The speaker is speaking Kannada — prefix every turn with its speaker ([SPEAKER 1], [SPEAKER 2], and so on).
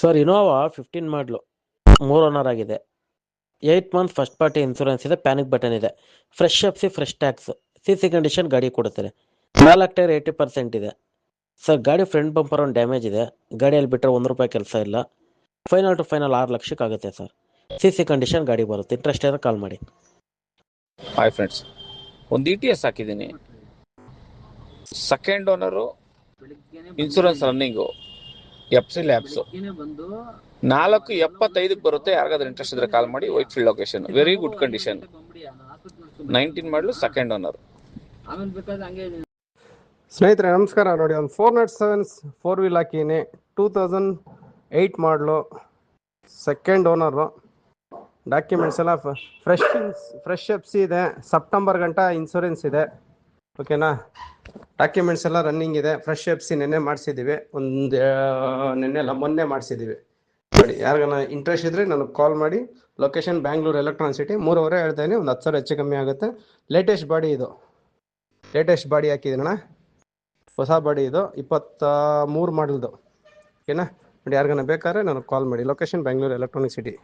[SPEAKER 1] ಸರ್ ಇನೋವಾ 15 ಮಾಡಲು 3 ಓನರ್ ಆಗಿದೆ. 8 ಮಂತ್ ಫಸ್ಟ್ ಪಾರ್ಟಿ ಇನ್ಸೂರೆನ್ಸ್ ಇದೆ, ಪ್ಯಾನಿಕ್ ಬಟನ್ ಇದೆ, fresh FC, fresh tax, C condition ಗಾಡಿ ಕೊಡುತ್ತಾರೆ. 4 ಟೈರ್ 80% ಇದೆ. ಸರ್ ಗಾಡಿ ಫ್ರಂಟ್ ಬಂಪರ್ ಒಂದು ಡ್ಯಾಮೇಜ್ ಇದೆ. ಗಾಡಿಯಲ್ಲಿ ಬಿಟ್ಟರೆ ₹1 ಕೆಲಸ ಇಲ್ಲ. ಫೈನಲ್ ಟು ಫೈನಲ್ 6 ಲಕ್ಷಕ್ಕೆ ಆಗುತ್ತೆ ಸರ್. ಸಿ ಕಂಡೀಷನ್ ಗಾಡಿ ಬರುತ್ತೆ. ಇಂಟ್ರೆಸ್ಟ್ ಇದ್ದರೆ ಕಾಲ್ ಮಾಡಿ.
[SPEAKER 2] ಹಾಯ್ ಫ್ರೆಂಡ್ಸ್, ಒಂದು ETS ಹಾಕಿದ್ದೀನಿ. Second owner, insurance running, FC labs, 475 ಬರುತ್ತೆ. ಯಾರಿಗಾದ್ರೂ ಇಂಟ್ರೆಸ್ಟ್ ಇದ್ರೆ ಕಾಲ್ ಮಾಡಿ. White field location, very good condition. 19 ಮಾಡಲು, ಸೆಕೆಂಡ್ ಓನರ್.
[SPEAKER 3] ಸ್ನೇಹಿತರೆ ನಮಸ್ಕಾರ. ನೋಡಿ, ಒಂದು 407 4 ವೀಲ್ ಹಾಕಿನಿ. 2008 ಮಾಡಲು, ಸೆಕೆಂಡ್ ಓನರು. ಡಾಕ್ಯುಮೆಂಟ್ಸ್ ಎಲ್ಲ ಫ್ರೆಶ್ ಎಫ್ಸಿ ಇದೆ. ಸೆಪ್ಟೆಂಬರ್ ಗಂಟ ಇನ್ಸೂರೆನ್ಸ್ ಇದೆ. ಓಕೆನಾ? ಡಾಕ್ಯುಮೆಂಟ್ಸ್ ಎಲ್ಲ ರನ್ನಿಂಗ್ ಇದೆ. ಫ್ರೆಶ್ ಎಫ್ಸಿ ನೆನ್ನೆ ಮಾಡಿಸಿದ್ದೀವಿ. ಮೊನ್ನೆ ಮಾಡಿಸಿದ್ದೀವಿ. ನೋಡಿ, ಯಾರಿಗಾನ ಇಂಟ್ರೆಸ್ಟ್ ಇದ್ರೆ ನನಗೆ ಕಾಲ್ ಮಾಡಿ. Location Bangalore electronic city. 3.5 ಹೇಳ್ತಾಯಿನಿ, ಒಂದು 10,000 ಹೆಚ್ಚು ಕಮ್ಮಿ ಆಗುತ್ತೆ. ಲೇಟೆಸ್ಟ್ ಬಾಡಿ ಇದು. ಲೇಟೆಸ್ಟ್ ಬಾಡಿ ಹಾಕಿದ್ದೀನಣ್ಣ, ಹೊಸ ಬಾಡಿ ಇದು. 23 ಮಾಡಲ್ದು. ಓಕೆನಾ? ನೋಡಿ, ಯಾರಿಗಾನ ಬೇಕಾದ್ರೆ ನನಗೆ ಕಾಲ್ ಮಾಡಿ. Location Bangalore electronic city.